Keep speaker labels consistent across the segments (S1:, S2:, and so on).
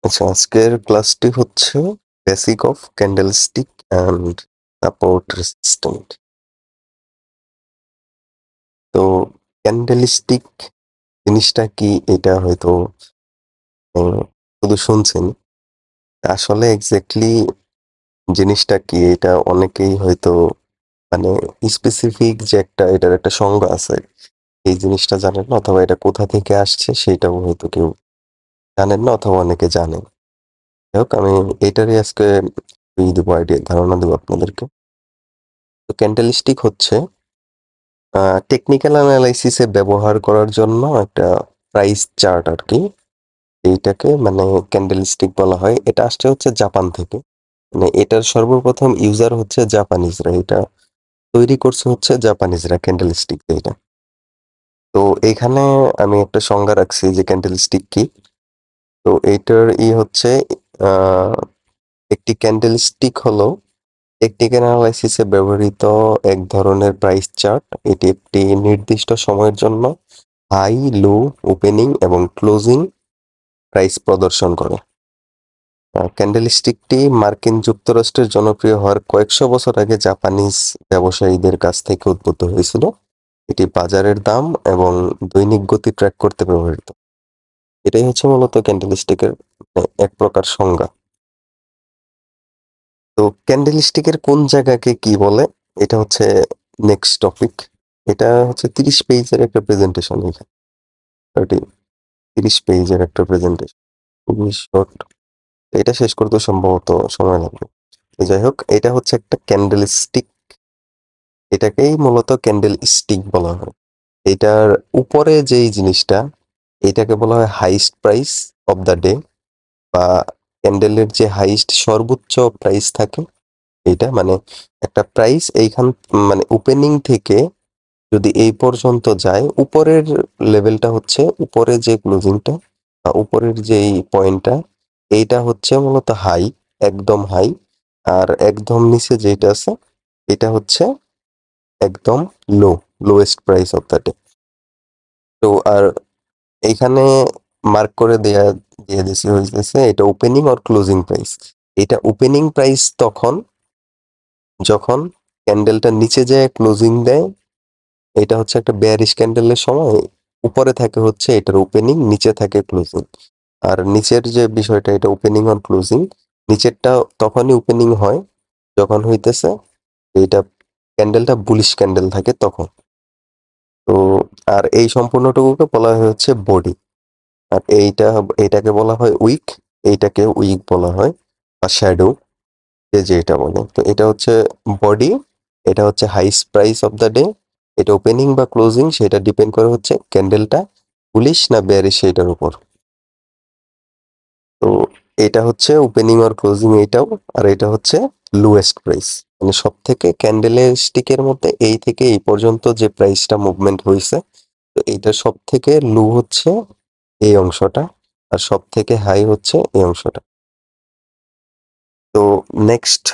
S1: আচ্ছা, আজকের ক্লাসটি হচ্ছে basic of candlestick and support resistant. তো ক্যান্ডেলস্টিক জিনিসটা কি এটা হয়তো শুধু শুনছেন। আসলে এক্স্যাক্টলি জিনিসটা কি এটা অনেকেই হয়তো মানে স্পেসিফিক যে এটার একটা সংজ্ঞা আছে এই জিনিসটা জানেন না, অথবা এটা কোথা থেকে আসছে সেটাও হয়তো কেউ জানেন না, অথবা অনেকে জানেন। যাই হোক, আমি এটারই আজকে দেবো আইডিয়া, ধারণা দেবো আপনাদেরকে। তো ক্যান্ডেলস্টিক হচ্ছে টেকনিক্যাল অ্যানালাইসিসে ব্যবহার করার জন্য একটা প্রাইস চার্ট আর কি। এইটাকে মানে ক্যান্ডেলস্টিক বলা হয়। এটা আসছে হচ্ছে জাপান থেকে। মানে এটার সর্বপ্রথম ইউজার হচ্ছে জাপানিজরা। এটা তৈরি করছে হচ্ছে জাপানিজরা ক্যান্ডেলস্টিক এটা। তো এখানে আমি একটা সংজ্ঞা রাখছি যে ক্যান্ডেলস্টিক কি। তো এইটার হচ্ছে আহ, একটি ক্যান্ডেলস্টিক হলো টেকনিক্যাল অ্যানালাইসিসে ব্যবহৃত এক ধরনের প্রাইস চার্ট। এটি একটি নির্দিষ্ট সময়ের জন্য হাই, লো, ওপেনিং এবং ক্লোজিং প্রাইস প্রদর্শন করে। ক্যান্ডেলস্টিকটি মার্কিন যুক্তরাষ্ট্রের জনপ্রিয় হওয়ার কয়েকশো বছর আগে জাপানিজ ব্যবসায়ীদের কাছ থেকে উদ্ভূত হয়েছিল। এটি বাজারের দাম এবং দৈনিক গতি ট্র্যাক করতে ব্যবহৃত। এটাই হচ্ছে মূলত ক্যান্ডেলস্টিকের এক প্রকার সংজ্ঞা। তো ক্যান্ডেলস্টিকের কোন জায়গাকে কি বলে, এটা হচ্ছে নেক্সট টপিক। এটা হচ্ছে 30 পেজের একটা প্রেজেন্টেশন। এখানে 30 পেজের একটা প্রেজেন্টেশন, খুবই শর্ট। এটা শেষ করতে সম্ভবত সময় লাগবে। তো যাই হোক, এটা হচ্ছে একটা ক্যান্ডেল স্টিক। এটাকেই মূলত ক্যান্ডেল স্টিক বলা হয়। এটার উপরে যেই জিনিসটা, এটাকে বলা হয় highest price of the day, বা ক্যান্ডেলের যে হাইস্ট সর্বোচ্চ প্রাইস থাকে এইটা। মানে একটা প্রাইস এইখান মানে ওপেনিং থেকে যদি এই পর্যন্ত যায়, উপরের লেভেলটা হচ্ছে উপরে যে ক্লোজিংটা বা উপরের যেই পয়েন্টটা, এইটা হচ্ছে মূলত হাই, একদম হাই। আর একদম নিচে যেটা আছে এটা হচ্ছে একদম low, lowest price of the day. তো আর এইখানে মার্ক করে দিয়ে দিছি হইতেছে এটা ওপেনিং আর ক্লোজিং প্রাইস। এটা ওপেনিং প্রাইস তখন যখন ক্যান্ডেলটা নিচে যায় ক্লোজিং দেয়। এটা হচ্ছে একটা বেয়ারিশ ক্যান্ডেলের সময় উপরে থাকে হচ্ছে এটার ওপেনিং, নিচে থাকে ক্লোজিং। আর নিচের যে বিষয়টা এটা ওপেনিং আর ক্লোজিং, নিচেরটা তখনই ওপেনিং হয় যখন হইতেছে এটা ক্যান্ডেলটা বুলিশ ক্যান্ডেল থাকে তখন। তো আর এই সম্পূর্ণটুকুকে বলা হয় হচ্ছে বডি। আর এইটাকে বলা হয় উইক, এইটাকে উইক বলা হয় বা শ্যাডো, যে যেটা বলে। তো এটা হচ্ছে বডি, এটা হচ্ছে highest price of the day. এটা ওপেনিং বা ক্লোজিং সেটা ডিপেন্ড করে হচ্ছে ক্যান্ডেলটা বুলিশ না বেয়ারিশ সেইটার উপর। তো এটা হচ্ছে ওপেনিং আর ক্লোজিং এইটাও। আর এটা হচ্ছে লোয়েস্ট প্রাইস, মানে সব থেকে ক্যান্ডেলের স্টিকের মধ্যে এই থেকে এই পর্যন্ত যে প্রাইসটা মুভমেন্ট হয়েছে, তো এইটা সব থেকে লো হচ্ছে এই অংশটা, আর সব থেকে হাই হচ্ছে এই অংশটা। তো নেক্সট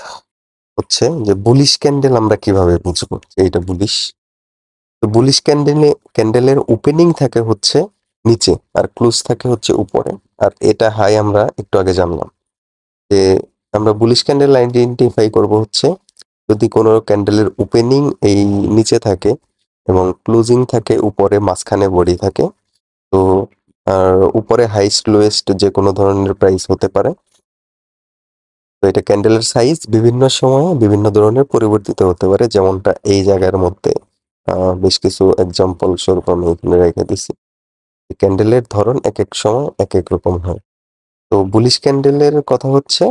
S1: হচ্ছে যে বুলিশ ক্যান্ডেল আমরা কিভাবে বুঝবো যে এটা বুলিশ। তো বুলিশ ক্যান্ডেলের ওপেনিং থাকে হচ্ছে নিচে আর ক্লোজ থাকে হচ্ছে উপরে। আর এটা হাই আমরা একটু আগে জানলাম যে আমরা বুলিশ ক্যান্ডেল আইডেন্টিফাই করব হচ্ছে যদি কোনো ক্যান্ডেলের ওপেনিং এই নিচে থাকে এবং ক্লোজিং থাকে উপরে, মাঝখানে বডি থাকে। তো আর উপরে হাইস্ট লোয়েস্ট যে কোনো ধরনের প্রাইস হতে পারে। তো এটা ক্যান্ডেলের সাইজ বিভিন্ন সময়ে বিভিন্ন ধরনের পরিবর্তিত হতে পারে, যেমনটা এই জায়গার মধ্যে বেশ কিছু এক্সাম্পল স্বরূপ আমি এখানে রেখে দিছি। ক্যান্ডেলের ধরন এক এক সময় এক এক রকম হয়। তো বুলিশ ক্যান্ডেলের কথা হচ্ছে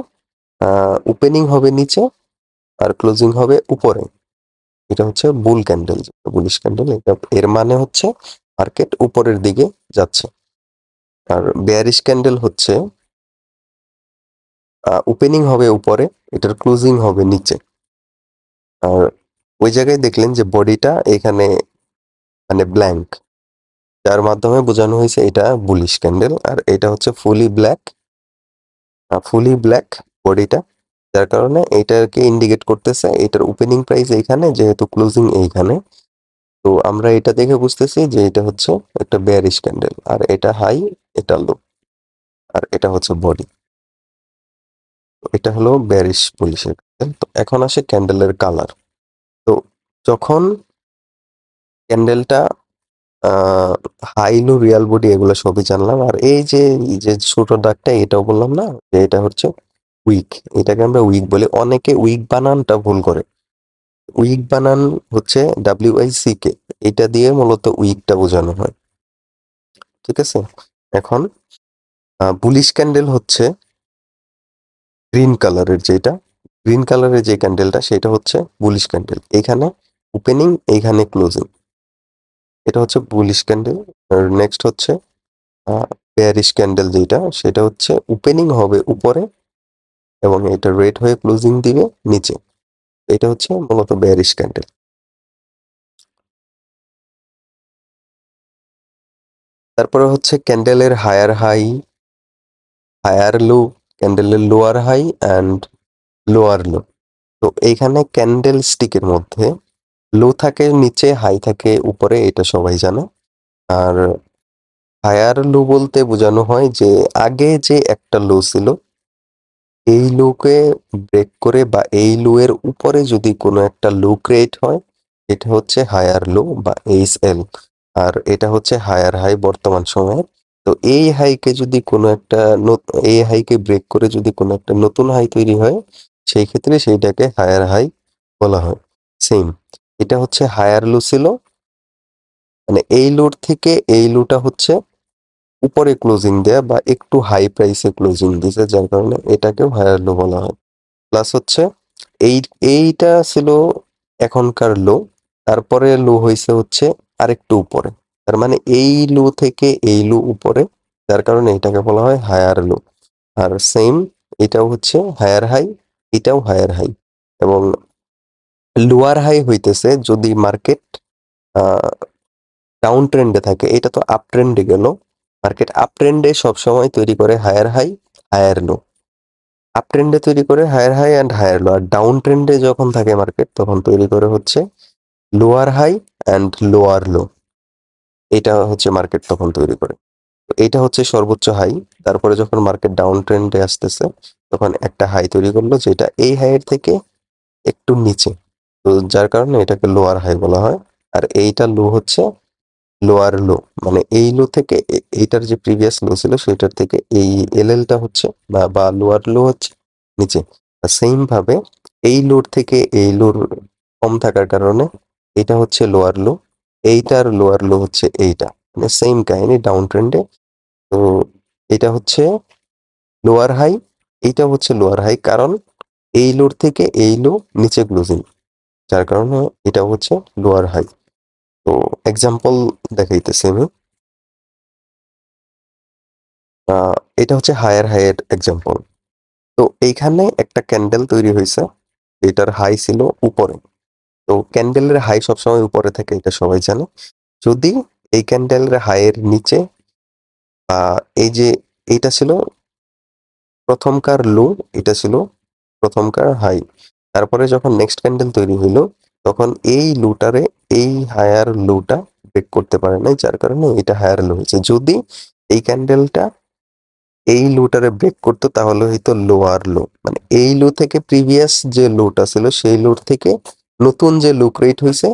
S1: ওপেনিং হবে নিচে আর ক্লোজিং হবে উপরে। এটা হচ্ছে বুল ক্যান্ডেল, বুলিশ ক্যান্ডেল। এটা এর মানে হচ্ছে মার্কেট উপরের দিকে যাচ্ছে। আর বেয়ারিশ ক্যান্ডেল হচ্ছে ওপেনিং হবে উপরে, এটার ক্লোজিং হবে নিচে। আর ওই জায়গায় দেখলেন যে বডিটা এখানে মানে ব্ল্যাঙ্ক, যার মাধ্যমে বোঝানো হয়েছে এটা বুলিশ ক্যান্ডেল। আর এটা হচ্ছে ফুলি ব্ল্যাক বডিটা, যার কারণে এইটাকে ইন্ডিকেট করতেছে এটার ওপেনিং প্রাইস এইখানে, যেহেতু ক্লোজিং এইখানে। তো আমরা এটা দেখে বুঝতেছি যে এটা হচ্ছে একটা বেয়ারিশ ক্যান্ডেল। আর এটা হাই, এটা লো, আর এটা হচ্ছে বডি। এটা হলো বেয়ারিশ বুলিশের ক্যান্ডেল। তো এখন আসে ক্যান্ডেলের কালার। তো যখন ক্যান্ডেলটা হাই লো রিয়াল বডি এগুলো সবই জানলাম। আর এই যে ছোট দাগটা এটাও বললাম না যে এটা হচ্ছে উইক। এটাকে আমরা উইক বলি। অনেকে উইক বানানটা ভুল করে। উইক বানান হচ্ছে WICK। এটা দিয়ে মূলত উইকটা বোঝানো হয়। ঠিক আছে? এখন বুলিশ ক্যান্ডেল হচ্ছে গ্রিন কালারের যেটা, গ্রিন কালারের যে ক্যান্ডেলটা সেটা হচ্ছে বুলিশ ক্যান্ডেল। এখানে ওপেনিং, এইখানে ক্লোজিং। এটা হচ্ছে বুলিশ ক্যান্ডেল। আর নেক্সট হচ্ছে বেয়ারিশ ক্যান্ডেল যেটা, সেটা হচ্ছে ওপেনিং হবে উপরে এবং এটা রেড হয়ে ক্লোজিং দিবে নিচে। এটা হচ্ছে মূলত বেয়ারিশ ক্যান্ডেল। তারপরে হচ্ছে ক্যান্ডেলের হায়ার হাই, হায়ার লো, ক্যান্ডেলের lower high and lower low. তো এইখানে ক্যান্ডেল স্টিকের মধ্যে লো থাকে নিচে, হাই থাকে উপরে, এটা সবাই জানে। আর হায়ার লো বলতে বোঝানো হয় যে আগে যে একটা লো ছিল, এই লোকে ব্রেক করে বা এই লো এর উপরে যদি কোনো একটা লো ক্রিয়েট হয়, এটা হচ্ছে হায়ার লো বা HL। আর এটা হচ্ছে হায়ার হাই বর্তমান সময়ে। তো এই হাইকে যদি কোনো একটা এই হাইকে ব্রেক করে যদি কোনো একটা নতুন হাই তৈরি হয়, সেই ক্ষেত্রে সেইটাকে হায়ার হাই বলা হয়। সেম, এটা হচ্ছে হায়ার লো ছিল, মানে এই লোর থেকে এই লোটা হচ্ছে উপরে ক্লোজিং দেয়া বা একটু হাই প্রাইসে ক্লোজিং দিছে, যার কারণে এটাকেও হায়ার লো বলা হয়। প্লাস হচ্ছে এই এইটা ছিল এখনকার লো, তারপরে লো হয়েছে হচ্ছে আরেকটু উপরে। তার মানে এই লো থেকে এই লো উপরে, যার কারণে এটাকে বলা হয় হায়ার লো। আর সেম, এটাও হচ্ছে হায়ার হাই, এটাও হায়ার হাই। এবং লোয়ার হাই হইতেছে যদি মার্কেট ডাউন ট্রেন্ডে থাকে। এটা তো আপ ট্রেন্ডে গেল। মার্কেট আপ ট্রেন্ডে সবসময় তৈরি করে higher high, higher low. Up ট্রেন্ডে তৈরি করে higher high and higher low. আর ডাউন ট্রেন্ডে যখন থাকে মার্কেট তখন তৈরি করে হচ্ছে lower high and lower low. এটা হচ্ছে মার্কেট তখন তৈরি করে। তো এইটা হচ্ছে সর্বোচ্চ হাই। তারপরে যখন মার্কেট ডাউন ট্রেন্ডে আসতেছে তখন একটা হাই তৈরি করলো যেটা এই হাইয়ের থেকে একটু নিচে। তো যার কারণে এটাকে লোয়ার হাই বলা হয়। আর এইটা লো হচ্ছে লোয়ার লো, মানে এই লো থেকে এইটার যে প্রিভিয়াস লো ছিল সেটার থেকে এই এলএলটা হচ্ছে বা লোয়ার লো হচ্ছে নিচে। সেম ভাবে এই লোর থেকে এই লোর কম থাকার কারণে এটা হচ্ছে লোয়ার লো, এইটার লোয়ার লো হচ্ছে এইটা। মানে সেম কাহিনী ডাউন ট্রেন্ডে। তো এটা হচ্ছে লোয়ার হাই, এইটা হচ্ছে লোয়ার হাই, কারণ এই লোর থেকে এই লো নিচে ক্লোজিং, যার কারণে এটা হচ্ছে লোয়ার হাই। তো এক্সাম্পল দেখাইতেছি আমি। এটা হচ্ছে হায়ার হাইয়ের এক্সাম্পল। তো এইখানে একটা ক্যান্ডেল তৈরি হয়েছে, এটার হাই ছিল উপরে। তো ক্যান্ডেলের হাই সবসময় উপরে থাকে, এটা সবাই জানে। যদি এই ক্যান্ডেলের হাইয়ের নিচে এই যে এইটা ছিল প্রথমকার লো, এটা ছিল প্রথমকার হাই, তারপরে যখন নেক্সট ক্যান্ডেল তৈরি হইলো তখন এই লোটারে এই হায়ার লোটা ব্রেক করতে পারে নাই, যার কারণে এটা হায়ার লো হয়েছে। যদি এই ক্যান্ডেলটা এই লোটারে ব্রেক করতো তাহলে হয়তো লোয়ার লো, মানে এই লো থেকে প্রিভিয়াস যে লোটা ছিল সেই লোর থেকে নতুন যে লো ক্রিয়েট হয়েছে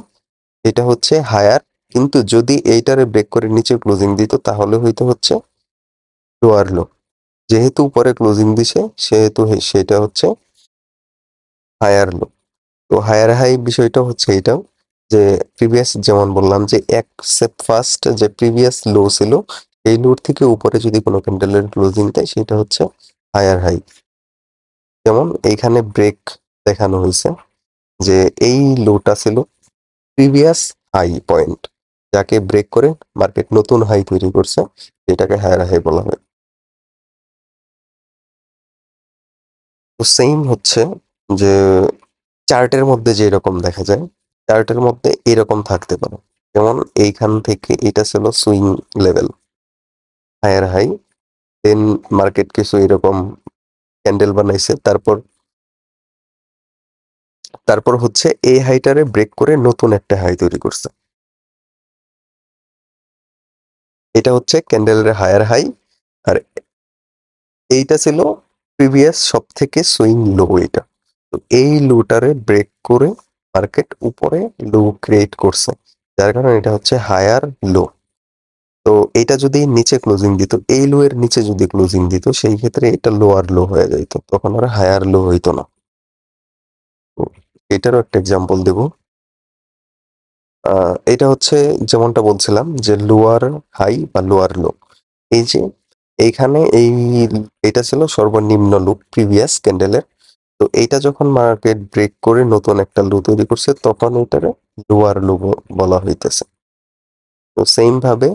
S1: এটা হচ্ছে হায়ার। কিন্তু যদি এইটারে ব্রেক করে নিচে ক্লোজিং দিত তাহলে হয়তো হচ্ছে লোয়ার লো। যেহেতু উপরে ক্লোজিং দিছে সেহেতু সেটা হচ্ছে হায়ার লো। তো হায়ার হাই বিষয়টা হচ্ছে এটাও যে প্রিভিয়াস, যেমন বললাম যে এক স্টেপ ফার্স্ট যে প্রিভিয়াস লো ছিল এই লোর থেকে উপরে যদি কোনো ক্যান্ডেলের ক্লোজিং দেয় সেটা হচ্ছে হায়ার হাই। যেমন এইখানে ব্রেক দেখানো হয়েছে যে এই লোটা ছিল প্রিভিয়াস হাই পয়েন্ট, যাকে ব্রেক করে মার্কেট নতুন হাই তৈরি করছে, এটাকে হায়ার হাই বলা হয়। তো সেম হচ্ছে যে চার্টের মধ্যে যে এরকম দেখা যায়, চার্টের মধ্যে এরকম থাকতে পারে। যেমন এইখান থেকে এটা ছিল সুইং লেভেল, হায়ার হাই, দেন মার্কেট কিছু এরকম ক্যান্ডেল বানাইছে, তারপর তারপর হচ্ছে এই হাইটারে ব্রেক করে নতুন একটা হাই তৈরি করছে। এটা হচ্ছে ক্যান্ডেলের হায়ার হাই। আর এইটা ছিল প্রিভিয়াস সব থেকে সুইং লো এটা। তো এই লোটারে ব্রেক করে মার্কেট উপরে লো ক্রিয়েট করছে, যার কারণে এটা হচ্ছে হায়ার লো। তো এটা যদি নিচে ক্লোজিং দিত, এই লো এর নিচে যদি ক্লোজিং দিত, সেই ক্ষেত্রে এটা লোয়ার লো হয়ে যাইত, তখন আর হায়ার লো হইতো না। তো এটারও একটা এক্সাম্পল দেব। এটা হচ্ছে যেমনটা বলছিলাম যে লোয়ার হাই বা লোয়ার লো। এই যে এইখানে এটা ছিল সর্বনিম্ন লো প্রিভিয়াস ক্যান্ডেলের। তো এইটা যখন মার্কেট ব্রেক করে নতুন একটা লো তৈরি করছে, তখন এটারে লোয়ার লো বলা হইতেছে। তো সেম ভাবে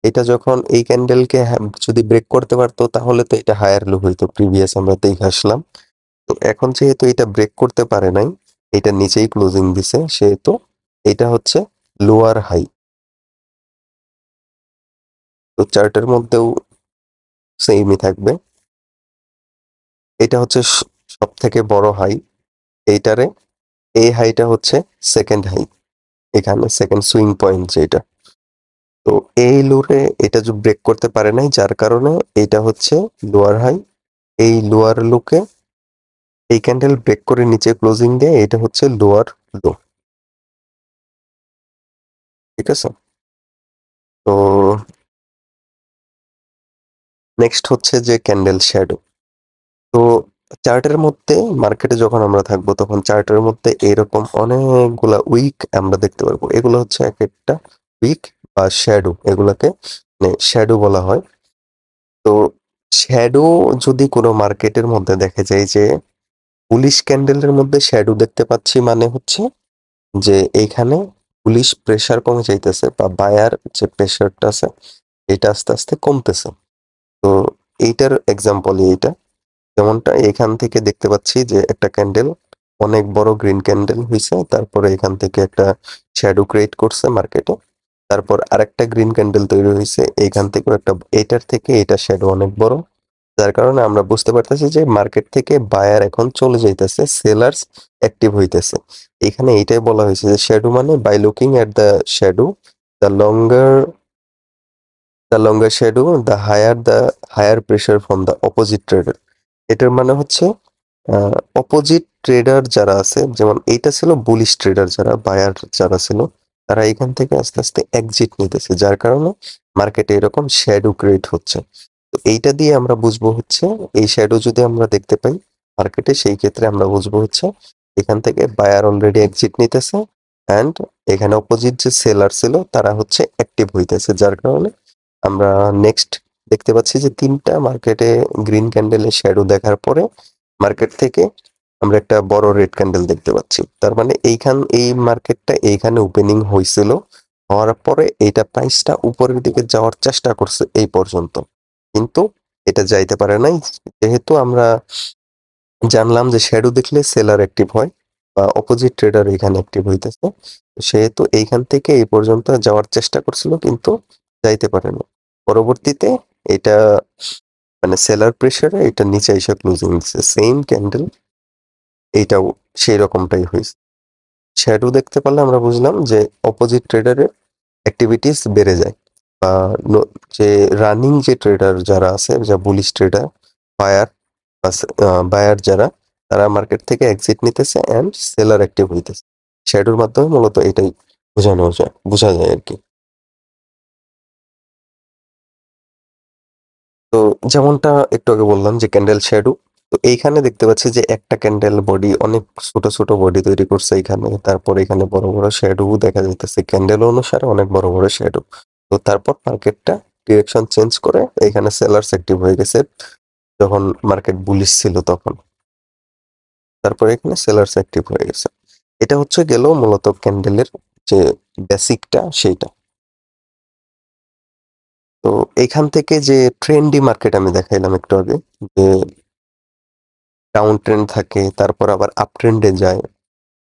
S1: এটা যখন এই ক্যান্ডেলকে যদি ব্রেক করতে পারতো, তাহলে তো এটা হায়ার লো হইতো, প্রিভিয়াস আমরা দেখে আসলাম। তো এখন যেহেতু এটা ব্রেক করতে পারে নাই, এটা নিচেই ক্লোজিং দিছে, সেহেতু এটা হচ্ছে লোয়ার হাই। তো চার্টের মধ্যেও সেমই থাকবে। এটা হচ্ছে সব থেকে বড় হাই। এইটারে এই হাইটা হচ্ছে সেকেন্ড হাই, এখানে সেকেন্ড সুইং পয়েন্ট যেটা। তো এই লোরে এটা যে ব্রেক করতে পারে নাই, যার কারণে এটা হচ্ছে লোয়ার হাই। এই লোয়ার লোকে এই ক্যান্ডেল ব্রেক করে নিচে ক্লোজিং দেয়, এটা হচ্ছে লোয়ার লো। ঠিক আছে। তো নেক্সট হচ্ছে যে ক্যান্ডেল শ্যাডো। তো চার্টের মধ্যে মার্কেটে যখন আমরা থাকবো, তখন চার্টের মধ্যে এরকম অনেকগুলা উইক আমরা দেখতে পারবো। এগুলো হচ্ছে এক একটা উইক বা শ্যাডো, এগুলাকে শ্যাডো বলা হয়। তো শ্যাডো যদি কোনো মার্কেটের মধ্যে দেখা যায় যে বুলিশ ক্যান্ডেলের মধ্যে শ্যাডো দেখতে পাচ্ছি, মানে হচ্ছে যে এইখানে বুলিশ প্রেসার কমে যাইতেছে, বা বায়ার যে প্রেসারটা আছে এটা আস্তে আস্তে কমতেছে। তো এইটার এক্সাম্পলই এইটা। যেমনটা এখান থেকে দেখতে পাচ্ছি যে একটা ক্যান্ডেল, অনেক বড় গ্রিন ক্যান্ডেল হইছে, তারপরে এখান থেকে একটা শ্যাডো ক্রিয়েট করছে মার্কেটে, তারপর আরেকটা গ্রিন ক্যান্ডেল তৈরি হয়েছে, এইখান থেকেও একটা, এটার থেকে এটা শ্যাডো অনেক বড়, যার কারণে আমরা বুঝতে পারতেছি যে মার্কেট থেকে বায়ার এখন চলে যাইতেছে, সেলার্স অ্যাক্টিভ হইতেছে। এখানে এটাই বলা হয়েছে যে শ্যাডো মানে by looking at the shadow, the longer shadow, the higher pressure from the opposite trader. এটার মানে হচ্ছে অপোজিট ট্রেডার যারা আছে, যেমন এইটা ছিল বুলিশ ট্রেডার, যারা বায়ার যারা ছিল, তারা এখান থেকে আস্তে আস্তে এক্সিট নিতেছে, যার কারণে মার্কেটে এরকম শ্যাডো ক্রিয়েট হচ্ছে। তো এইটা দিয়ে আমরা বুঝবো হচ্ছে, এই শ্যাডো যদি আমরা দেখতে পাই মার্কেটে, সেই ক্ষেত্রে আমরা বুঝবো হচ্ছে এখান থেকে বায়ার অলরেডি এক্সিট নিতেছে, অ্যান্ড এখানে অপোজিট যে সেলার ছিল তারা হচ্ছে অ্যাক্টিভ হইতেছে, যার কারণে আমরা নেক্সট দেখতে পাচ্ছি যে তিনটা মার্কেটে গ্রিন ক্যান্ডেলের শ্যাডো দেখার পরে মার্কেট থেকে আমরা একটা বড় রেড ক্যান্ডেল দেখতে পাচ্ছি। তার মানে এই মার্কেটটা এইখানে ওপেনিং হয়েছিল, হওয়ার পরে এইটা প্রাইসটা উপরের দিকে যাওয়ার চেষ্টা করছে এই পর্যন্ত, কিন্তু এটা যাইতে পারে নাই। যেহেতু আমরা জানলাম যে শ্যাডো দেখলে সেলার অ্যাক্টিভ হয় বা অপোজিট ট্রেডার এখানে অ্যাক্টিভ হইতেছে, সেহেতু এইখান থেকে এই পর্যন্ত যাওয়ার চেষ্টা করছিল, কিন্তু যাইতে পারেনি। পরবর্তীতে এটা মানে সেলার প্রেসারে এটা নিচে এসে ক্লোজিং দিচ্ছে, সেম ক্যান্ডেল এইটাও সেই রকমটাই হয়েছে। শ্যাডো দেখতে পারলে আমরা বুঝলাম যে অপোজিট ট্রেডারের অ্যাক্টিভিটিস বেড়ে যায়, বা যে রানিং যে ট্রেডার যারা আছে, যা বুলিশ ট্রেডার, বায়ার বা বায়ার যারা, তারা মার্কেট থেকে এক্সিট নিতেছে অ্যান্ড সেলার অ্যাক্টিভ হইতেছে। শ্যাডোর মাধ্যমে মূলত এটাই বোঝা যায় আর কি। তো যেমনটা একটু আগে বললাম যে ক্যান্ডেল শ্যাডো, তো এইখানে দেখতে পাচ্ছি যে একটা ক্যান্ডেল বডি অনেক ছোট ছোট বডি তৈরি করছে এখানে, তারপর এখানে বড় বড় শ্যাডো দেখা যাইতেছে ক্যান্ডেল অনুসারে, অনেক বড় বড় শ্যাডো। তো তারপর মার্কেটটা ডিরেকশন চেঞ্জ করে এখানে সেলার্স অ্যাক্টিভ হয়ে গেছে, যখন মার্কেট বুলিশ ছিল তখন, তারপর এখানে সেলার্স অ্যাক্টিভ হয়ে গেছে। এটা হচ্ছে গেল মূলত ক্যান্ডেলের যে বেসিকটা সেইটা। তো এখান থেকে যে ট্রেন্ডি মার্কেট আমি দেখাইলাম একটু আগে, যে ডাউন ট্রেন্ড থাকে, তারপর আবার আপ ট্রেন্ডে যায়,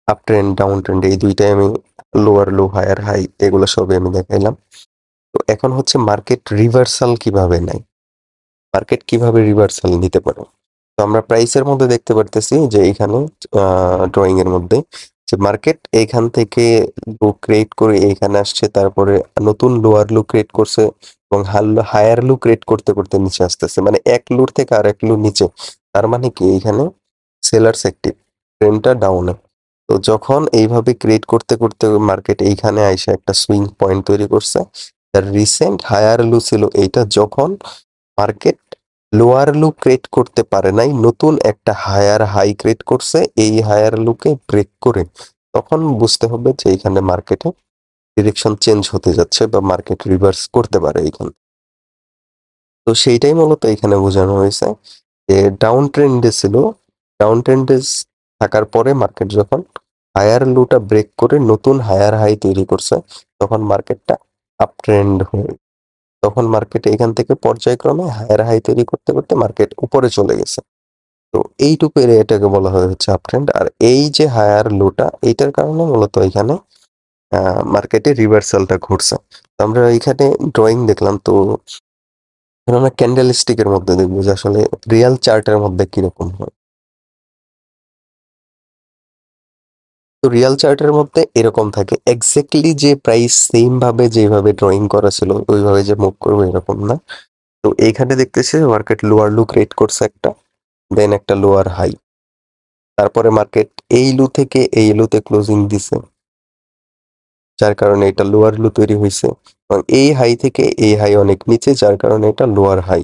S1: আপ ট্রেন্ড ডাউন ট্রেন্ড, এই দুইটাই আমি লোয়ার লো হায়ার হাই এগুলো সবই আমি দেখাইলাম। তো এখন হচ্ছে মার্কেট রিভার্সাল কিভাবে নেয়, মার্কেট কিভাবে রিভার্সাল নিতে পারে। তো আমরা প্রাইসের মধ্যে দেখতে পারতেছি যে এখানে ড্রয়িং এর মধ্যে যে মার্কেট এইখান থেকে লো ক্রিয়েট করে এইখানে আসছে, তারপরে নতুন লোয়ার লো ক্রিয়েট করছে, এবং হায়ার লো ক্রিয়েট করতে করতে নিচে আসতেছে, মানে এক লোর থেকে আর এক লো নিচে, তার মানে কি এইখানে সেলার্স অ্যাক্টিভ, ট্রেন্ডটা ডাউনে। তো যখন এইভাবে ক্রিয়েট করতে করতে মার্কেট এইখানে আইসা একটা সুইং পয়েন্ট তৈরি করছে, তার রিসেন্ট হায়ার লো ছিল এইটা, যখন মার্কেট লোয়ার লো ক্রিয়েট করতে পারে নাই, নতুন একটা হায়ার হাই ক্রিয়েট করছে, এই হায়ার লোকে ব্রেক করে তখন বুঝতে হবে যে এখানে মার্কেটে ডিরেকশন চেঞ্জ হতে যাচ্ছে বা মার্কেট রিভার্স করতে পারে এইখানে। তো সেইটাই মূলত এখানে বোঝানো হয়েছে যে ডাউন ট্রেন্ডে ছিল, ডাউন ট্রেন্ডে থাকার পরে মার্কেট যখন হায়ার লোটা ব্রেক করে নতুন হায়ার হাই তৈরি করছে, তখন মার্কেটটা আপ ট্রেন্ড হয়ে, তখন মার্কেট এখান থেকে পর্যায়ক্রমে হায়ার হাই তৈরি করতে করতে মার্কেট উপরে চলে গেছে। তো এইটুকু এরিয়াটাকে বলা হয় হচ্ছে আপ ট্রেন্ড। আর এই যে হায়ার লোটা, এইটার কারণে মূলত এখানে মার্কেটে রিভার্সালটা ঘটছে। তো আমরা এখানে ড্রয়িং দেখলাম, তো আমরা ক্যান্ডেল স্টিকের মধ্যে দেখবো যে আসলে রিয়াল চার্টের মধ্যে কিরকম হয়। তো রিয়াল চার্টের মধ্যে এরকম থাকে, এক্স্যাক্টলি যে প্রাইস সেম ভাবে যেভাবে ড্রয়িং করা ছিল ওইভাবে যে মুভ করবে এরকম না। তো এইখানে দেখতেছি মার্কেট লোয়ার লু ক্রিয়েট করছে একটা, দেন একটা লোয়ার হাই, তারপরে মার্কেট এই লু থেকে এই লুতে ক্লোজিং দিছে, যার কারণে এটা লোয়ার লু তৈরি হয়েছে, এবং এই হাই থেকে এই হাই অনেক নিচে, যার কারণে এটা লোয়ার হাই।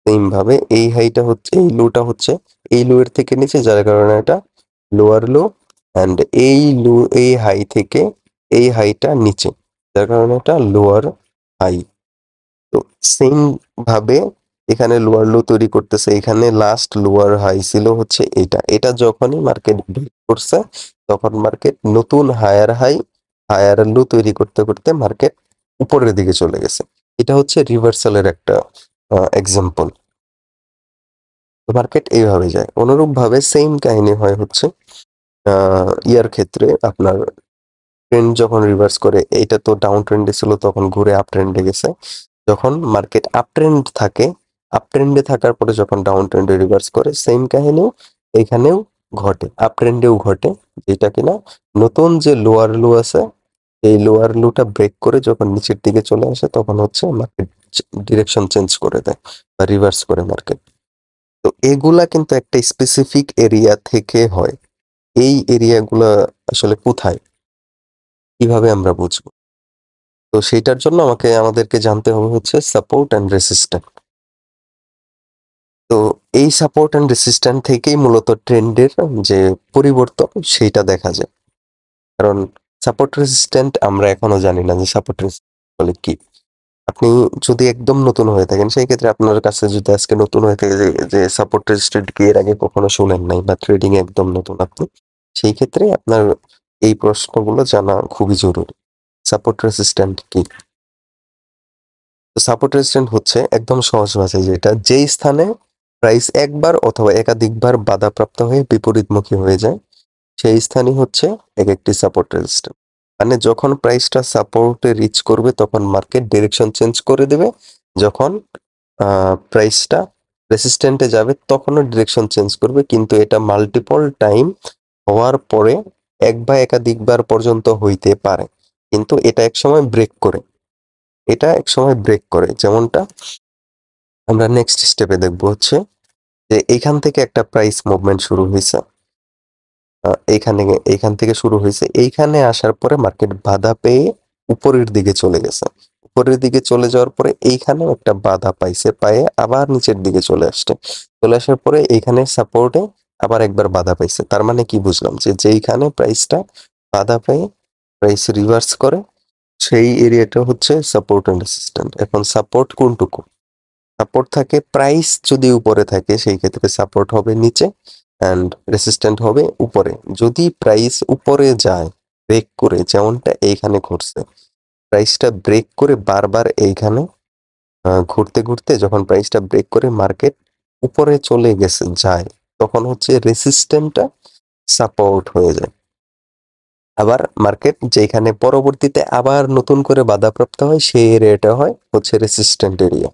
S1: সেম ভাবে এই হাইটা হচ্ছে, এই লুটা হচ্ছে এই লু এর থেকে নিচে, যার কারণে এটা লোয়ার লো, অ্যান্ড এই লু এই হাই থেকে এই হাইটা নিচে, যার কারণে এটা লোয়ার হাই। তো সেম ভাবে এখানে লোয়ার লো তৈরি করতেছে, এখানে লাস্ট লোয়ার হাই ছিল হচ্ছে এটা, এটা যখনই মার্কেট ব্রেক করছে তখন মার্কেট নতুন হায়ার হাই হায়ার লো তৈরি করতে করতে মার্কেট উপরের দিকে চলে গেছে। এটা হচ্ছে রিভার্সালের একটা এক্সাম্পল। তো মার্কেট এইভাবে যায়। অনুরূপ ভাবে সেম কাহিনী হয় হচ্ছে ইয়ার ক্ষেত্রে, আপনার ট্রেন্ড যখন রিভার্স করে, এইটা তো ডাউন ট্রেন্ডে ছিল তখন ঘুরে আপ ট্রেন্ডে গেছে, যখন মার্কেট আপ ট্রেন্ড থাকে, আপ ট্রেন্ডে থাকার পরে যখন ডাউন ট্রেন্ডে রিভার্স করে, সেম কাহিনীও এখানেও ঘটে, আপ ট্রেন্ডেও ঘটে, যেটা কিনা নতুন যে লোয়ার লো আছে এই লোয়ার লোটা ব্রেক করে যখন নিচের দিকে চলে আসে তখন হচ্ছে মার্কেট ডিরেকশন চেঞ্জ করে দেয় বা রিভার্স করে মার্কেট। তো এগুলা কিন্তু একটা স্পেসিফিক এরিয়া থেকে হয়। এই এরিয়াগুলা আসলে কোথায়, কিভাবে আমরা বুঝবো? তো সেইটার জন্য আমাদেরকে জানতে হবে হচ্ছে সাপোর্ট অ্যান্ড রেসিস্ট্যান্ট। তো এই সাপোর্ট অ্যান্ড রেসিস্ট্যান্ট থেকেই মূলত ট্রেন্ডের যে পরিবর্তন সেইটা দেখা যায়। কারণ সাপোর্ট রেসিস্ট্যান্ট আমরা এখনো জানি না যে সাপোর্ট রেসিস্ট্যান্ট বলে কি। আপনি যদি একদম নতুন হয়ে থাকেন, সেই ক্ষেত্রে আপনার কাছে যদি আজকে নতুন হয়ে থাকে যে সাপোর্ট রেসিস্ট্যান্ট কি এর আগে কখনো শুনেন নাই, বা ট্রেডিং একদম নতুন আপনি, সেই ক্ষেত্রে আপনার এই প্রশ্নগুলো জানা খুবই জরুরি। সাপোর্ট রেসিস্ট্যান্ট কি? তো সাপোর্ট রেজিস্ট্যান্ট হচ্ছে একদম সহজ ভাষায় যেটা, যেই স্থানে প্রাইস একবার অথবা একাধিকবার বাধাপ্রাপ্ত হয়ে বিপরীতমুখী হয়ে যায়, সেই স্থানই হচ্ছে এক একটি সাপোর্ট রেজিস্ট্যান্ট। মানে যখন প্রাইসটা সাপোর্টে রিচ করবে তখন মার্কেট ডিরেকশন চেঞ্জ করে দেবে, যখন প্রাইসটা রেসিস্ট্যান্টে যাবে তখনও ডিরেকশন চেঞ্জ করবে, কিন্তু এটা মাল্টিপল টাইম হওয়ার পরে এক বা একাধিকবার পর্যন্ত হইতে পারে, কিন্তু এটা একসময় ব্রেক করে, এটা একসময় ব্রেক করে। যেমনটা আমরা নেক্সট স্টেপে দেখবো হচ্ছে যে এইখান থেকে একটা প্রাইস মুভমেন্ট শুরু হয়েছে, এইখানে এইখান থেকে শুরু হয়েছে, এইখানে আসার পরে মার্কেট বাধা পেয়ে উপরের দিকে চলে গেছে, উপরের দিকে চলে যাওয়ার পরে এইখানেও একটা বাধা পাইছে, পায়ে আবার নিচের দিকে চলে আসছে, চলে আসার পরে এইখানে সাপোর্টে আবার একবার বাধা পাইছে। তার মানে কি বুঝলাম, যে যেইখানে প্রাইসটা বাধা পেয়ে প্রাইস রিভার্স করে সেই এরিয়াটা হচ্ছে সাপোর্ট এন্ড রেসিস্ট্যান্ট। এখন সাপোর্ট কোনটুকু? সাপোর্ট থাকে প্রাইস যদি উপরে থাকে সেই ক্ষেত্রে সাপোর্ট হবে নিচে, অ্যান্ড রেসিস্ট্যান্ট হবে উপরে। যদি প্রাইস উপরে যায় ব্রেক করে, যেমনটা এইখানে ঘটছে, প্রাইসটা ব্রেক করে বারবার এইখানে ঘুরতে ঘুরতে যখন প্রাইসটা ব্রেক করে মার্কেট উপরে চলে গেছে যায়, তখন হচ্ছে রেসিস্ট্যান্টটা সাপোর্ট হয়ে যায়। আবার মার্কেট যেখানে পরবর্তীতে আবার নতুন করে বাধাপ্রাপ্ত হয় সেই এরিয়াটা হয় হচ্ছে রেসিস্ট্যান্ট এরিয়া।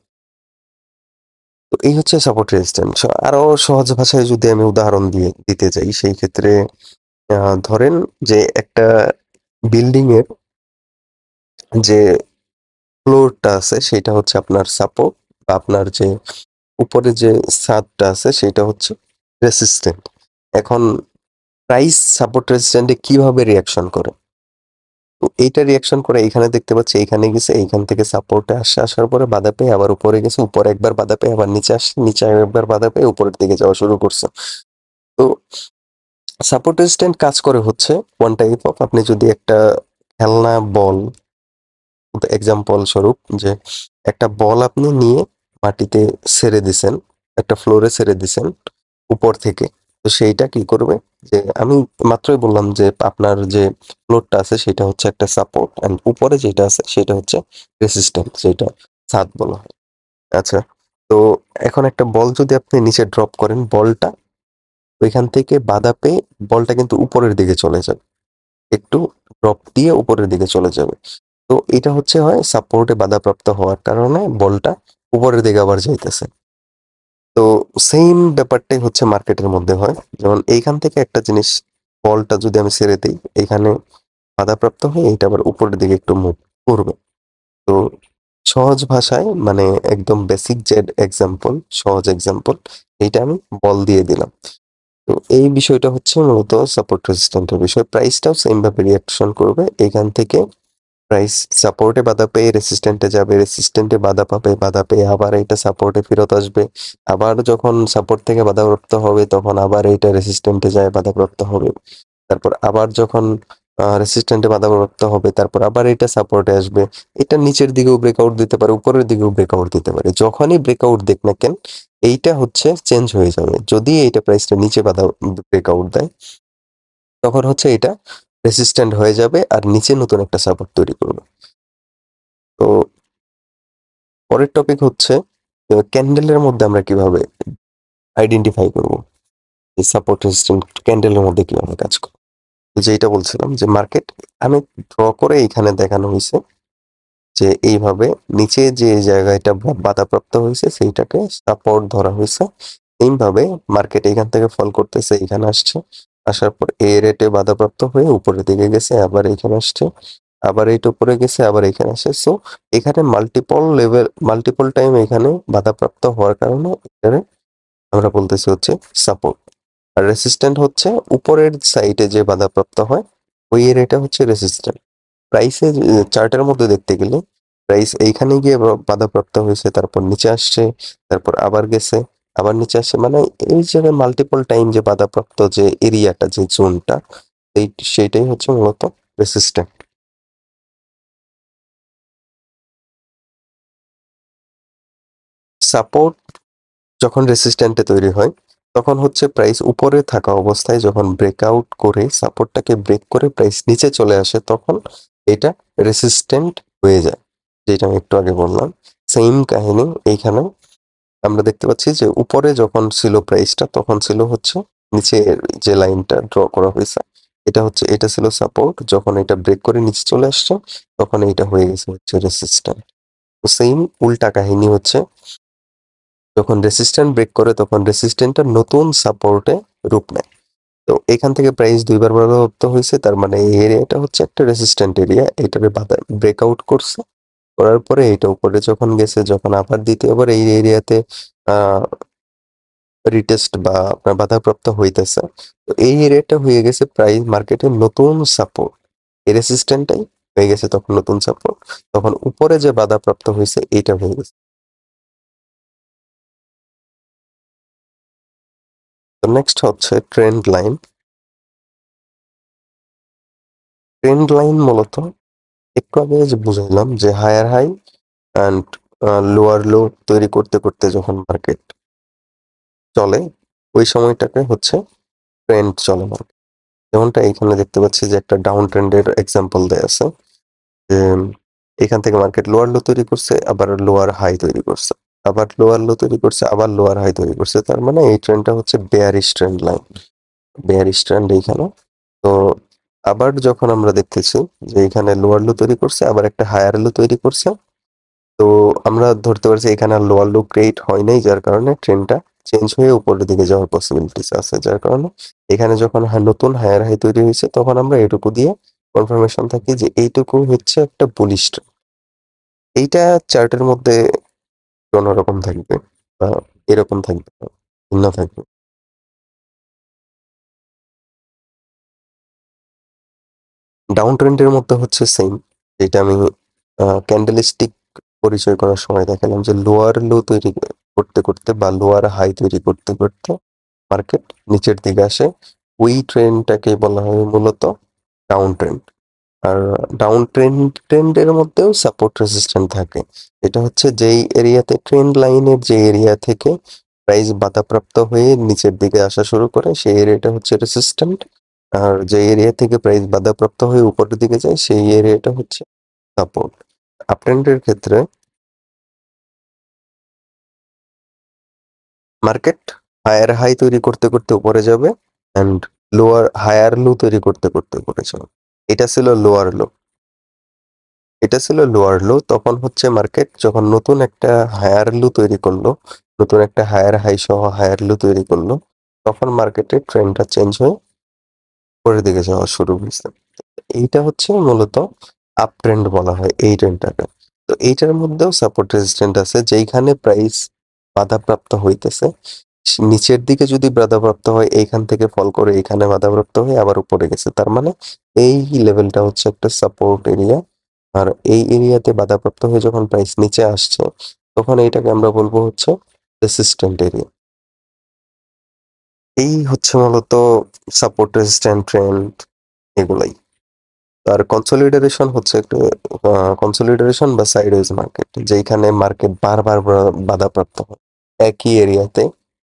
S1: তো এই হচ্ছে সাপোর্ট রেজিস্ট্যান্স। আরো সহজ ভাষায় যদি আমি উদাহরণ দিতে যাই, সেই ক্ষেত্রে ধরেন যে একটা বিল্ডিং এর যে ফ্লোরটা আছে সেটা হচ্ছে আপনার সাপোর্ট, বা আপনার যে উপরে যে ছাদটা আছে সেটা হচ্ছে রেসিস্ট্যান্ট। এখন প্রাইস সাপোর্ট রেসিস্ট্যান্টে কিভাবে রিঅ্যাকশন করে? তো এইটা রিঅ্যাকশন করে এইখানে দেখতে পাচ্ছি, এইখানে গেছে, এইখান থেকে সাপোর্টে আসার পরে বাধা পেয়ে আবার উপরে গেছে, উপরে একবার বাধা পেয়ে আবার নিচে আসছে, নিচে একবার বাধা পেয়ে উপরের দিকে যাওয়া শুরু করছে। তো সাপোর্ট রেজিস্ট্যান্ট কাজ করে হচ্ছে ওয়ান টাইপ অফ, আপনি যদি একটা খেলনা বল, এক্সাম্পল স্বরূপ যে একটা বল আপনি নিয়ে মাটিতে ছেড়ে দিছেন, একটা ফ্লোরে ছেড়ে দিছেন উপর থেকে, তো সেইটা কি করবে, যে আমি মাত্রই বললাম যে আপনার যে ফ্লোরটা আছে সেটা হচ্ছে একটা সাপোর্ট, এন্ড উপরে যেটা আছে সেটা হচ্ছে রেসিস্ট্যান্ট, যেটা ছাদ বলা হয়। আচ্ছা, তো এখন একটা বল যদি আপনি নিচে ড্রপ করেন, বলটা ওইখান থেকে বাধা পেয়ে বলটা কিন্তু উপরের দিকে চলে যাবে, একটু ড্রপ দিয়ে উপরের দিকে চলে যাবে। তো এটা হচ্ছে হয় সাপোর্টে বাধাপ্রাপ্ত হওয়ার কারণে বলটা উপরের দিকে আবার যাইতেছে। তো সেম ব্যাপারটাই হচ্ছে মার্কেটের মধ্যে হয়। যেমন এইখান থেকে একটা জিনিস, বলটা যদি আমি ছেড়ে দিই, এখানে বাধাপ্রাপ্ত হয়ে এটা আবার উপরের দিকে একটু মুভ করবে। তো সহজ ভাষায় মানে একদম বেসিক যে এক্সাম্পল, সহজ এক্সাম্পল, এইটা আমি বল দিয়ে দিলাম। তো এই বিষয়টা হচ্ছে মূলত সাপোর্ট রেজিস্ট্যান্টের বিষয়। প্রাইসটাও সেম ভাবে রিঅ্যাকশন করবে। এখান থেকে প্রাইস সাপোর্টে বাধা পেয়ে রেসিস্ট্যান্টে যাবে, রেসিস্ট্যান্টে বাধা পাবে, বাধা পেয়ে আবার এটা সাপোর্টে ফেরত আসবে। আবার যখন সাপোর্ট থেকে বাধাপ্রাপ্ত হবে তখন আবার এইটা রেসিস্ট্যান্টে যায় বাধাপ্রাপ্ত হবে। তারপর আবার যখন রেসিস্ট্যান্টে বাধাপ্রাপ্ত হবে তারপর আবার এটা সাপোর্টে আসবে। এটা নিচের দিকেও ব্রেকআউট দিতে পারে, উপরের দিকেও ব্রেকআউট দিতে পারে। যখনই ব্রেকআউট দেখ না কেন, এইটা হচ্ছে চেঞ্জ হয়ে যাবে। যদি এইটা প্রাইসটা নিচে ব্রেকআউট দেয়, তখন হচ্ছে এটা রেসিস্ট্যান্ট হয়ে যাবে আর নিচে নতুন একটা সাপোর্ট তৈরি করবে। তো পরের টপিক হচ্ছে ক্যান্ডেলের মধ্যে আমরা কিভাবে আইডেন্টিফাই করব যে সাপোর্ট রেজিস্ট্যান্ট ক্যান্ডেলের মধ্যে কিভাবে কাজ করে। যেটা বলছিলাম যে মার্কেট আমি ড্র করে এখানে দেখানো হয়েছে যে এইভাবে নিচে যে জায়গাটা বাধাপ্রাপ্ত হয়েছে সেইটাকে সাপোর্ট ধরা হয়েছে। এইভাবে মার্কেট এখান থেকে ফল করতেছে, এখানে আসছে, আসার পর এই রেটে বাধাপ্রাপ্ত হয়ে উপরের দিকে গেছে, আবার এখানে আসছে, আবার এইটা উপরে গেছে, আবার এখানে আসছে। সো এখানে মাল্টিপল লেভেল, মাল্টিপল টাইম এখানে বাধাপ্রাপ্ত হওয়ার কারণে এখানে আমরা বলতেছি হচ্ছে সাপোর্ট। আর রেসিস্ট্যান্ট হচ্ছে উপরের সাইডে যে বাধাপ্রাপ্ত হয় ওই এরিয়াটা হচ্ছে রেসিস্ট্যান্ট। প্রাইসে চার্টের মধ্যে দেখতে গেলে প্রাইস এইখানে গিয়ে বাধাপ্রাপ্ত হয়েছে, তারপর নিচে আসছে, তারপর আবার গেছে, আবার নিচে আসছে, মানে এই জায়গায় মাল্টিপল টাইম যে বাধাপ্রাপ্ত যে এরিয়াটা, যে জোনটা, এই সেইটাই হচ্ছে মূলত রেসিস্ট্যান্ট। সাপোর্ট যখন রেসিস্ট্যান্টে তৈরি হয় তখন হচ্ছে প্রাইস উপরে থাকা অবস্থায় যখন ব্রেকআউট করে সাপোর্টটাকে ব্রেক করে প্রাইস নিচে চলে আসে তখন এটা রেসিস্ট্যান্ট হয়ে যায়, যেটা আমি একটু আগে বললাম। সেম কাহিনী এইখানে আমরা দেখতে পাচ্ছি যে উপরে যখন ছিল প্রাইসটা তখন ছিল হচ্ছে নিচের যে লাইনটা ড্র করা হয়েছে, এটা হচ্ছে, এটা ছিল সাপোর্ট। যখন এটা ব্রেক করে নিচে চলে আসছে তখন এটা হয়ে গেছে হচ্ছে রেসিস্ট্যান্ট। তো সেম উল্টা কাহিনী হচ্ছে যখন রেসিস্ট্যান্ট ব্রেক করে তখন রেসিস্ট্যান্টটা নতুন সাপোর্টে রূপ নেয়। তো এখান থেকে প্রাইস দুইবার বাধাপ্রাপ্ত হয়েছে, তার মানে এই এরিয়াটা হচ্ছে একটা রেসিস্ট্যান্ট এরিয়া, এটারে বাধা ব্রেকআউট করছে, করার পরে এইটা উপরে যখন গেছে, যখন আবার দ্বিতীয়বার এই এরিয়াতে আহ রিটেস্ট বা আপনার বাধাপ্রাপ্ত হইতেছে, তো এই এরিয়াটা হয়ে গেছে প্রাইস মার্কেটের নতুন সাপোর্ট। এই রেসিস্ট্যান্টটাই হয়ে গেছে তখন নতুন সাপোর্ট, তখন উপরে যে বাধাপ্রাপ্ত হয়েছে এইটা হয়ে গেছে। তো নেক্সট হচ্ছে ট্রেন্ড লাইন। ট্রেন্ড লাইন মূলত একটু আগে যে বুঝাইলাম যে higher high and lower low তৈরি করতে করতে যখন মার্কেট চলে ওই সময়টাকে হচ্ছে ট্রেন্ড চলে মার্কেট। যেমনটা এখানে দেখতে পাচ্ছি যে একটা ডাউন ট্রেন্ডের এক্সাম্পল দেয়া আছে যে এখান থেকে মার্কেট লোয়ার লো তৈরি করছে, আবার লোয়ার হাই তৈরি করছে, আবার লোয়ার লো তৈরি করছে, আবার লোয়ার হাই তৈরি করছে। তার মানে এই ট্রেন্ডটা হচ্ছে bearish trend line, bearish trend এইখানে। তো আবার যখন আমরা দেখতেছি যে এখানে লোয়ার লো তৈরি করছে, আবার একটা হায়ার লো তৈরি করছে, তো আমরা ধরতে পারছি এখানে আর লোয়ার লো ক্রিয়েট হয় নাই, যার কারণে ট্রেন্ডটা চেঞ্জ হয়ে উপরের দিকে যাওয়ার পসিবিলিটিস আছে। যার কারণে এখানে যখন নতুন হায়ার হাই তৈরি হয়েছে তখন আমরা এটুকু দিয়ে কনফার্মেশন থাকি যে এইটুকু হচ্ছে একটা বুলিশ ট্রেন্ড। এইটা চার্টের মধ্যে অন্যরকম থাকবে বা এরকম থাকবে না, ভিন্ন থাকবে। ডাউন ট্রেন্ডের মধ্যে হচ্ছে সেম, যেটা আমি ক্যান্ডেলস্টিক পরিচয় করার সময় দেখালাম, যে লোয়ার লো তৈরি করতে করতে বা লোয়ার হাই তৈরি করতে করতে মার্কেট নিচের দিকে আসে। ওই ট্রেন্ডটাকে বলা হয় মূলত ডাউন ট্রেন্ড। আর ডাউন ট্রেন্ডের মধ্যেও সাপোর্ট রেজিস্ট্যান্ট থাকে। এটা হচ্ছে যেই এরিয়াতে ট্রেন্ড লাইনের যে এরিয়া থেকে প্রাইস বাধাপ্রাপ্ত হয়ে নিচের দিকে আসা শুরু করে সেই এরিয়াটা হচ্ছে রেসিস্ট্যান্ট। আর যে এরিয়া থেকে প্রাইস বাধাপ্রাপ্ত হয়ে উপরের দিকে যায় সেই এরিয়াটা হচ্ছে সাপোর্ট। আপট্রেন্ডের ক্ষেত্রে মার্কেট হায়ার হাই তৈরি করতে করতে উপরে যাবে অ্যান্ড লোয়ার হায়ার লো তৈরি করতে করতে উপরে যাবে। এটা ছিল লোয়ার লো। তখন হচ্ছে মার্কেট যখন নতুন একটা হায়ার লো তৈরি করলো, নতুন একটা হায়ার হাই সহ হায়ার লো তৈরি করলো, তখন মার্কেটের ট্রেন্ডটা চেঞ্জ হয়ে পরের দিকে যাওয়া শুরু হয়েছে। এইটা হচ্ছে মূলত আপ ট্রেন্ড বলা হয় এই ট্রেন্ডটাকে। তো এইটার মধ্যেও সাপোর্ট রেজিস্ট্যান্ট আছে, যেইখানে প্রাইস বাধাপ্রাপ্ত হইতেছে নিচের দিকে যদি বাধাপ্রাপ্ত হয় এইখান থেকে ফল করে এইখানে বাধাপ্রাপ্ত হয়ে আবার উপরে গেছে, তার মানে এই লেভেলটা হচ্ছে একটা সাপোর্ট এরিয়া। আর এই এরিয়াতে বাধাপ্রাপ্ত হয়ে যখন প্রাইস নিচে আসছে তখন এইটাকে আমরা বলবো হচ্ছে রেসিস্ট্যান্ট এরিয়া। এই হচ্ছে মূলত সাপোর্ট রেজিস্ট্যান্ট ট্রেন্ড এগুলাই। আর কনসলিডারেশন হচ্ছে একটু কনসলিডারেশন বা সাইডওয়েজ মার্কেট, যেখানে মার্কেট বারবার বাধাপ্রাপ্ত হয় একই এরিয়াতে,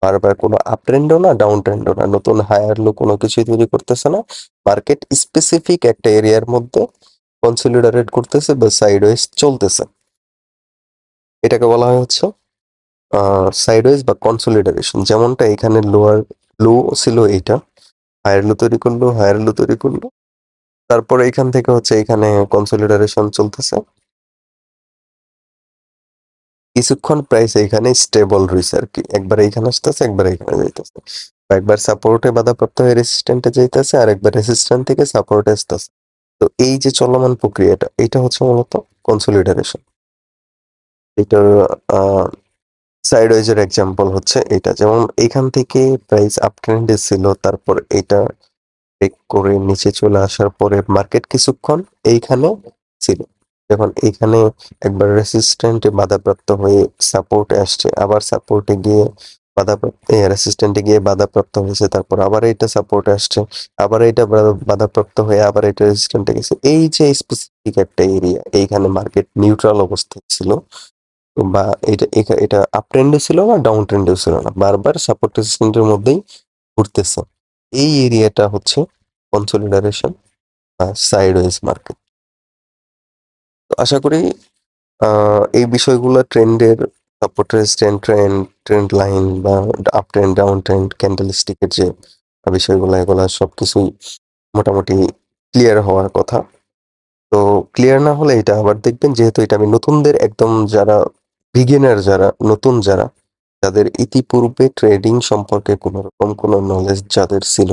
S1: বারবার কোনো আপ ট্রেন্ডও না ডাউন ট্রেন্ডও না, নতুন হায়ার লো কোনো কিছুই তৈরি করতেছে না, মার্কেট স্পেসিফিক একটা এরিয়ার মধ্যে কনসলিডারেট করতেছে বা সাইডওয়েজ চলতেছে। এটাকে বলা হয় হচ্ছে সাইডওয়েজ বা কনসলিডারেশন। যেমনটা এখানে লোয়ার লো ছিল, এইটা হায়ার লো তৈরি করলো, হায়ার লো তৈরি করলো, তারপরে এখান থেকে হচ্ছে এখানে কনসলিডারেশন চলতেছে, কিছুক্ষণ প্রাইস এখানে স্টেবল রয়েছে আর কি, একবার এইখানে আসতেছে একবার এখানে যাইতেছে, একবার সাপোর্টে বাধাপ্রাপ্ত হয়ে রেসিস্ট্যান্টে যাইতেছে আর একবার রেসিস্ট্যান্ট থেকে সাপোর্টে আসতেছে। তো এই যে চলমান প্রক্রিয়াটা, এটা হচ্ছে মূলত কনসলিডারেশন। এটার সাইডওয়েজের এক্সাম্পল হচ্ছে এটা, যেমন এইখান থেকে প্রাইস আপ ট্রেন্ডে ছিল, তারপর এটা ব্রেক করে নিচে চলে আসার পরে মার্কেট কিছুক্ষণ এইখানে ছিল, যখন এইখানে একবার রেসিস্ট্যান্টে বাধাপ্রাপ্ত হয়ে সাপোর্টে আসছে, আবার সাপোর্টে গিয়ে বাধাপ্রাপ্ত রেসিস্ট্যান্টে গিয়ে বাধাপ্রাপ্ত হয়েছে, তারপর আবার এটা সাপোর্টে আসছে, আবার এটা বাধাপ্রাপ্ত হয়ে আবার এটা রেসিস্ট্যান্টে গেছে। এই যে স্পেসিফিক একটা এরিয়া, এইখানে মার্কেট নিউট্রাল অবস্থায় ছিল, বা এটা আপ ট্রেন্ডে ছিল না ডাউন ট্রেন্ডেও ছিল না, বারবার সাপোর্ট রেসিস্ট্যান্টের মধ্যেই ঘুরতেছে। এই এরিয়াটা হচ্ছে কনসলিডারেশন বা সাইডওয়েজ মার্কেট। তো আশা করি এই বিষয়গুলো ট্রেন্ডের support resistant trend, trend line বা up trend down trend candle স্টিকের যে বিষয়গুলো, এগুলা সবকিছুই মোটামুটি ক্লিয়ার হওয়ার কথা। তো ক্লিয়ার না হলে এটা আবার দেখবেন, যেহেতু এটা আমি নতুনদের একদম যারা বিগিনার, যারা নতুন, যারা যাদের ইতিপূর্বে ট্রেডিং সম্পর্কে কোনো রকম কোনো নলেজ যাদের ছিল